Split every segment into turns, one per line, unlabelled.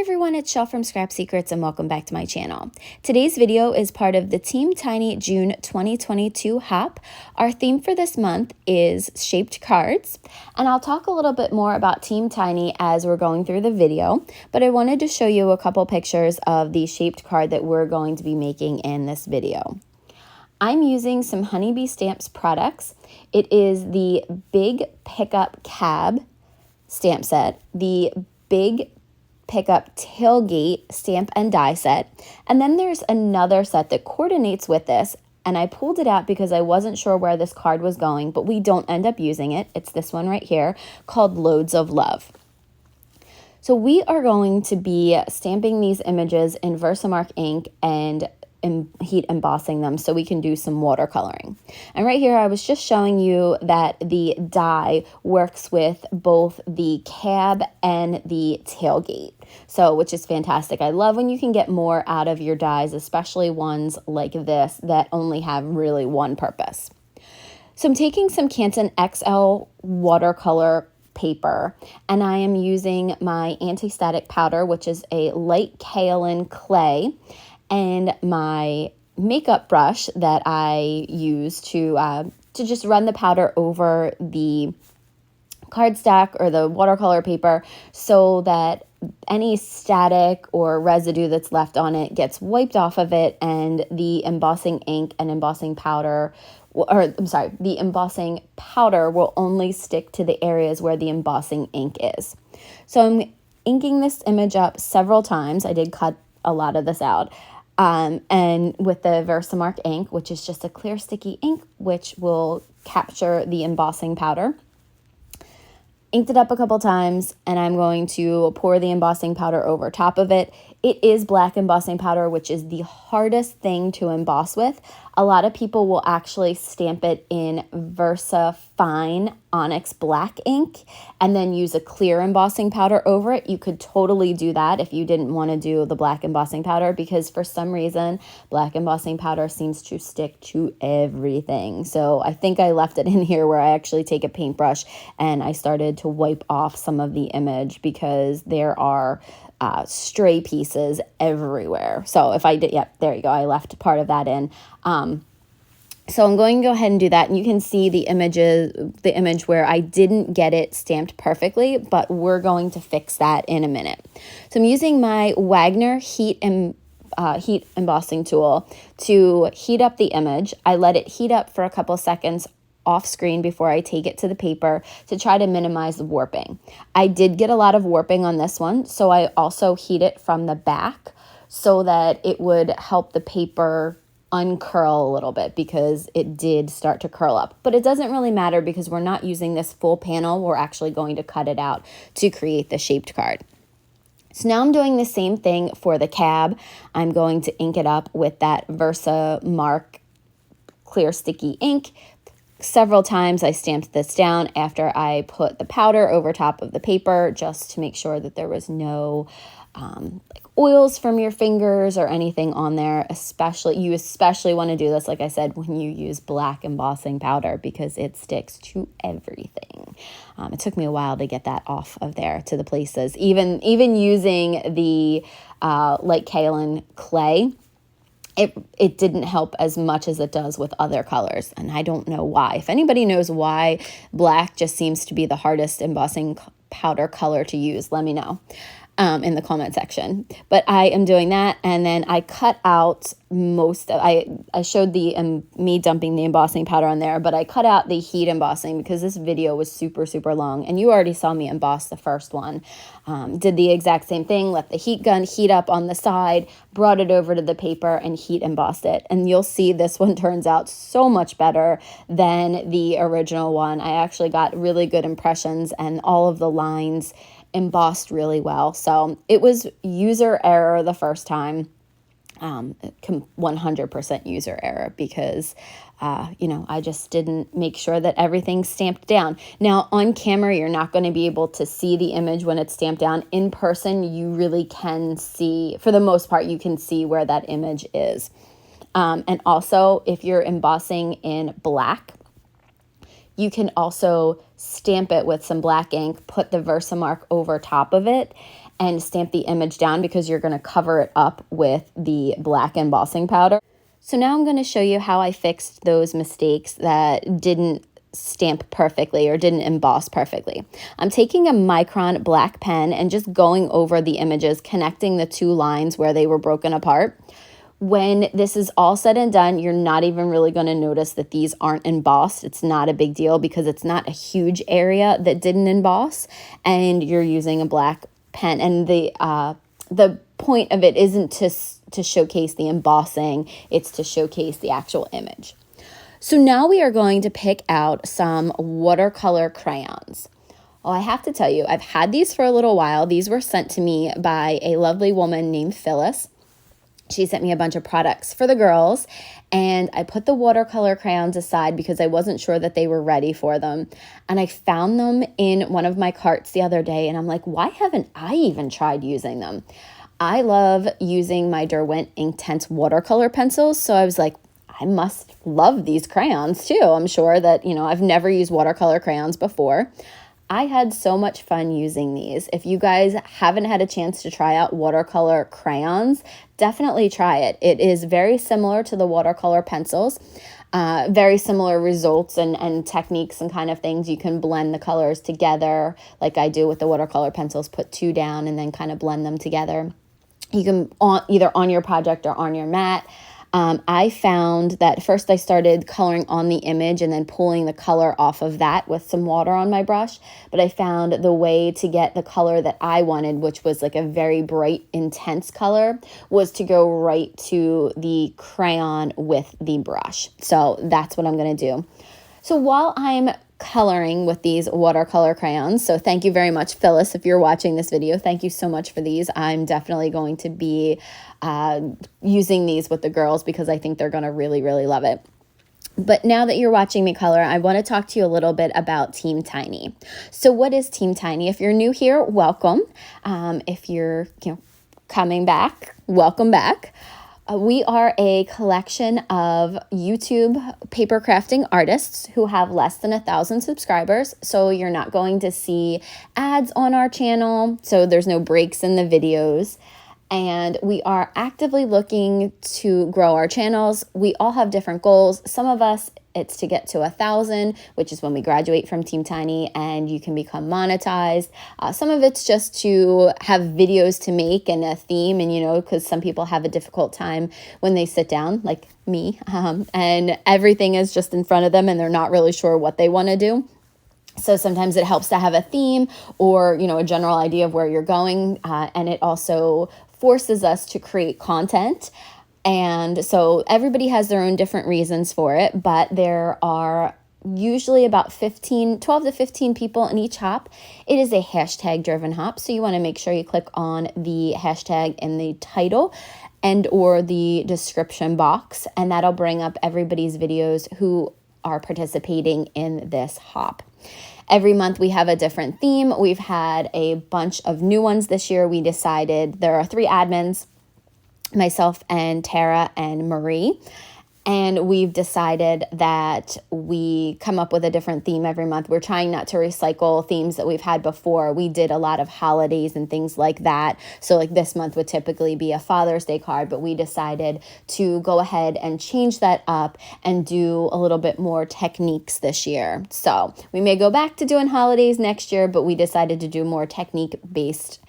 everyone, it's Shell from Scrap Secrets and welcome back to my channel. Today's video is part of the Team Tiny June 2022 Hop. Our theme for this month is shaped cards, and I'll talk a little bit more about Team Tiny as we're going through the video, but I wanted to show you a couple pictures of the shaped card that we're going to be making in this video. I'm using some Honeybee Stamps products. It is the Big Pickup Cab stamp set, the Big Pickup Tailgate stamp and die set, and then there's another set that coordinates with this, and I pulled it out because I wasn't sure where this card was going, but we don't end up using it. It's this one right here called Loads of Love. So we are going to be stamping these images in Versamark ink and heat embossing them so we can do some watercoloring. And right here I was just showing you that the die works with both the cab and the tailgate, so which is fantastic. I love when you can get more out of your dies, especially ones like this that only have really one purpose. So I'm taking some Canson XL watercolor paper, and I am using my anti-static powder, which is a light kaolin clay, and my makeup brush that I use to just run the powder over the cardstock or the watercolor paper so that any static or residue that's left on it gets wiped off of it, and the embossing ink and embossing powder, the embossing powder will only stick to the areas where the embossing ink is. So I'm inking this image up several times. I did cut a lot of this out. And with the Versamark ink, which is just a clear sticky ink, which will capture the embossing powder. Inked it up a couple times, and I'm going to pour the embossing powder over top of it. It is black embossing powder, which is the hardest thing to emboss with. A lot of people will actually stamp it in Versa Fine Onyx Black ink and then use a clear embossing powder over it. You could totally do that if you didn't want to do the black embossing powder, because for some reason, black embossing powder seems to stick to everything. So I think I left it in here where I actually take a paintbrush and I started to wipe off some of the image because there are stray pieces everywhere. So if I did, there you go. I left part of that in. So I'm going to go ahead and do that, and you can see the image where I didn't get it stamped perfectly, but we're going to fix that in a minute. So I'm using my Wagner heat embossing tool to heat up the image. I let it heat up for a couple seconds off screen before I take it to the paper to try to minimize the warping. I did get a lot of warping on this one, so I also heat it from the back so that it would help the paper uncurl a little bit, because it did start to curl up. But it doesn't really matter because we're not using this full panel. We're actually going to cut it out to create the shaped card. So now I'm doing the same thing for the cab. I'm going to ink it up with that Versamark clear sticky ink. Several times I stamped this down after I put the powder over top of the paper just to make sure that there was no oils from your fingers or anything on there. You especially want to do this, like I said, when you use black embossing powder, because it sticks to everything. It took me a while to get that off of there to the places. Even using the light kaolin clay, it didn't help as much as it does with other colors, and I don't know why. If anybody knows why black just seems to be the hardest embossing powder color to use, let me know in the comment section. But I am doing that, and then I cut out I showed me dumping the embossing powder on there, but I cut out the heat embossing because this video was super long, and you already saw me emboss the first one. Did the exact same thing, let the heat gun heat up on the side, brought it over to the paper and heat embossed it. And you'll see this one turns out so much better than the original one. I actually got really good impressions, and all of the lines embossed really well. So it was user error the first time. 100% user error, because I just didn't make sure that everything's stamped down. Now on camera you're not going to be able to see the image when it's stamped down. In person you really can see, for the most part you can see where that image is. And also if you're embossing in black, you can also stamp it with some black ink, put the Versamark over top of it, and stamp the image down because you're going to cover it up with the black embossing powder. So now I'm going to show you how I fixed those mistakes that didn't stamp perfectly or didn't emboss perfectly. I'm taking a micron black pen and just going over the images, connecting the two lines where they were broken apart. When this is all said and done, you're not even really going to notice that these aren't embossed. It's not a big deal because it's not a huge area that didn't emboss, and you're using a black pen. And the point of it isn't to showcase the embossing, it's to showcase the actual image. So now we are going to pick out some watercolor crayons. Well, I have to tell you, I've had these for a little while. These were sent to me by a lovely woman named Phyllis. She sent me a bunch of products for the girls, and I put the watercolor crayons aside because I wasn't sure that they were ready for them. And I found them in one of my carts the other day, and I'm like, why haven't I even tried using them? I love using my Derwent Inktense watercolor pencils, so I was like, I must love these crayons too. I'm sure that, I've never used watercolor crayons before. I had so much fun using these. If you guys haven't had a chance to try out watercolor crayons, definitely try it. It is very similar to the watercolor pencils. Very similar results and techniques and kind of things. You can blend the colors together like I do with the watercolor pencils, put two down and then kind of blend them together. You can either on your project or on your mat. I found that first I started coloring on the image and then pulling the color off of that with some water on my brush. But I found the way to get the color that I wanted, which was like a very bright, intense color, was to go right to the crayon with the brush. So that's what I'm going to do. So while I'm coloring with these watercolor crayons, so thank you very much, Phyllis, if you're watching this video. Thank you so much for these. I'm definitely going to be using these with the girls because I think they're going to really, really love it. But now that you're watching me color, I want to talk to you a little bit about Team Tiny. So what is Team Tiny? If you're new here, welcome. If you're coming back, welcome back. We are a collection of YouTube paper crafting artists who have less than 1,000 subscribers. So you're not going to see ads on our channel. So there's no breaks in the videos. And we are actively looking to grow our channels. We all have different goals. Some of us, it's to get to 1,000, which is when we graduate from Team Tiny and you can become monetized. Some of it's just to have videos to make and a theme, and because some people have a difficult time when they sit down, like me, and everything is just in front of them and they're not really sure what they want to do. So sometimes it helps to have a theme or, a general idea of where you're going. And it also forces us to create content. And so everybody has their own different reasons for it, but there are usually about 12 to 15 people in each hop. It is a hashtag driven hop. So you want to make sure you click on the hashtag in the title and or the description box, and that'll bring up everybody's videos who are participating in this hop. Every month we have a different theme. We've had a bunch of new ones this year. We decided there are 3 admins, myself and Tara and Marie. And we've decided that we come up with a different theme every month. We're trying not to recycle themes that we've had before. We did a lot of holidays and things like that. So like this month would typically be a Father's Day card, but we decided to go ahead and change that up and do a little bit more techniques this year. So we may go back to doing holidays next year, but we decided to do more technique-based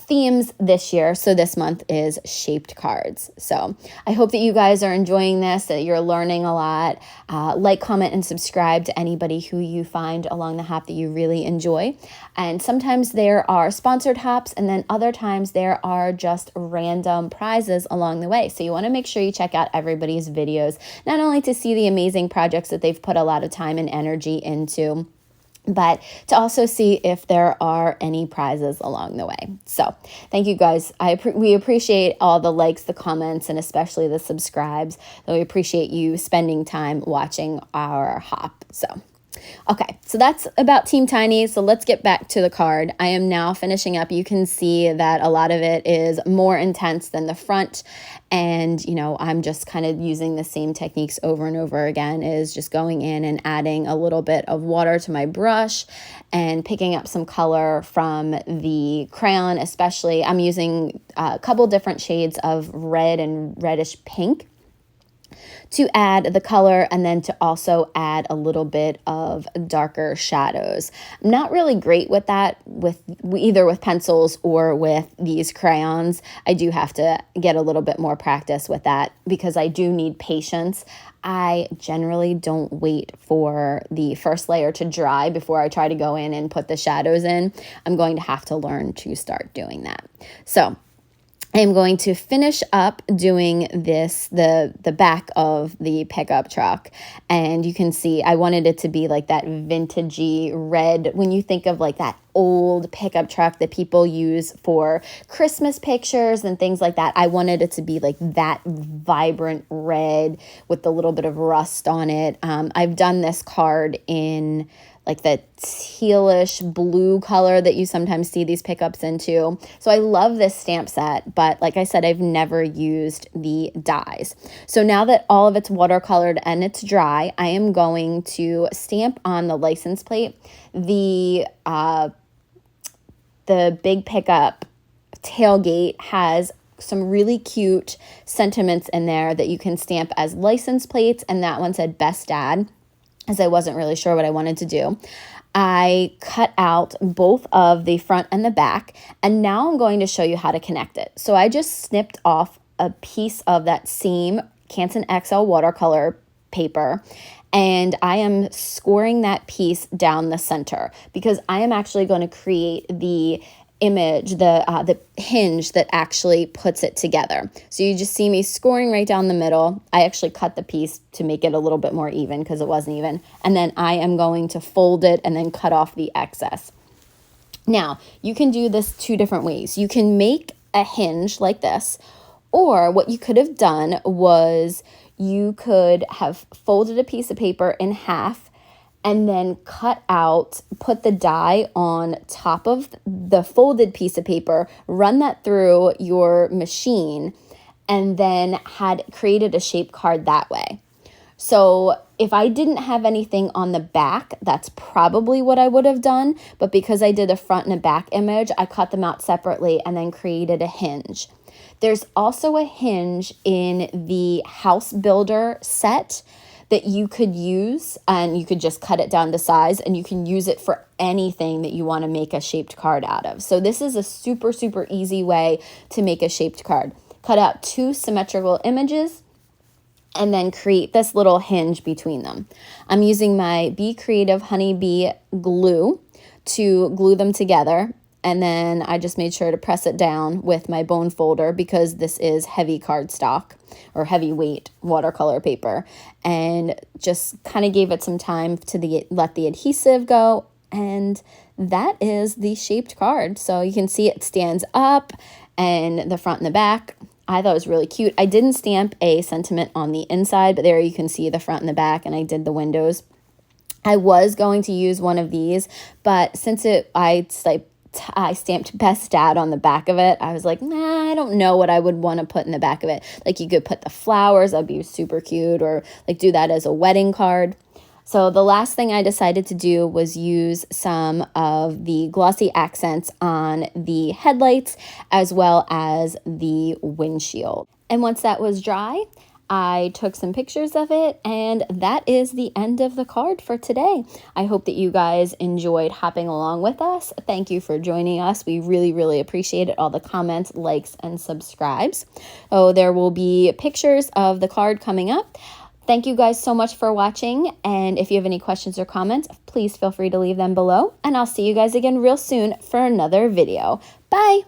themes this year. So this month is shaped cards. So I hope that you guys are enjoying this, that you're learning a lot. Like, comment, and subscribe to anybody who you find along the hop that you really enjoy. And sometimes there are sponsored hops, and then other times there are just random prizes along the way. So you want to make sure you check out everybody's videos, not only to see the amazing projects that they've put a lot of time and energy into, but to also see if there are any prizes along the way. So thank you guys. We appreciate all the likes, the comments, and especially the subscribes. We appreciate you spending time watching our hop. So Okay, so that's about Team Tiny. So let's get back to the card. I am now finishing up. You can see that a lot of it is more intense than the front. And, I'm just kind of using the same techniques over and over again, is just going in and adding a little bit of water to my brush and picking up some color from the crayon. Especially, I'm using a couple different shades of red and reddish pink to add the color, and then to also add a little bit of darker shadows. I'm not really great with that, either with pencils or with these crayons. I do have to get a little bit more practice with that because I do need patience. I generally don't wait for the first layer to dry before I try to go in and put the shadows in. I'm going to have to learn to start doing that. So I'm going to finish up doing this, the back of the pickup truck. And you can see I wanted it to be like that vintagey red. When you think of like that old pickup truck that people use for Christmas pictures and things like that, I wanted it to be like that vibrant red with a little bit of rust on it. I've done this card in like the tealish blue color that you sometimes see these pickups into. So I love this stamp set, but like I said, I've never used the dies. So now that all of it's watercolored and it's dry, I am going to stamp on the license plate the big pickup tailgate has some really cute sentiments in there that you can stamp as license plates, and that one said Best Dad, as I wasn't really sure what I wanted to do. I cut out both of the front and the back, and now I'm going to show you how to connect it. So I just snipped off a piece of that same Canson XL watercolor paper, and I am scoring that piece down the center because I am actually going to create the image, the hinge that actually puts it together. So you just see me scoring right down the middle. I actually cut the piece to make it a little bit more even because it wasn't even. And then I am going to fold it and then cut off the excess. Now, you can do this two different ways. You can make a hinge like this, or what you could have done was you could have folded a piece of paper in half and then put the die on top of the folded piece of paper, run that through your machine, and then had created a shape card that way. So if I didn't have anything on the back, that's probably what I would have done. But because I did a front and a back image, I cut them out separately and then created a hinge. There's also a hinge in the House Builder set that you could use, and you could just cut it down to size, and you can use it for anything that you want to make a shaped card out of. So this is a super, super easy way to make a shaped card. Cut out two symmetrical images and then create this little hinge between them. I'm using my Be Creative Honeybee glue to glue them together. And then I just made sure to press it down with my bone folder because this is heavy cardstock or heavyweight watercolor paper, and just kind of gave it some time to let the adhesive go. And that is the shaped card. So you can see it stands up and the front and the back. I thought it was really cute. I didn't stamp a sentiment on the inside, but there you can see the front and the back, and I did the windows. I was going to use one of these, but since I stamped Best Dad on the back of it, I was like, nah, I don't know what I would want to put in the back of it. Like, you could put the flowers, that'd be super cute, or like do that as a wedding card. So the last thing I decided to do was use some of the glossy accents on the headlights as well as the windshield. And once that was dry, I took some pictures of it, and that is the end of the card for today. I hope that you guys enjoyed hopping along with us. Thank you for joining us. We really, really appreciate it. All the comments, likes, and subscribes. Oh, there will be pictures of the card coming up. Thank you guys so much for watching, and if you have any questions or comments, please feel free to leave them below, and I'll see you guys again real soon for another video. Bye!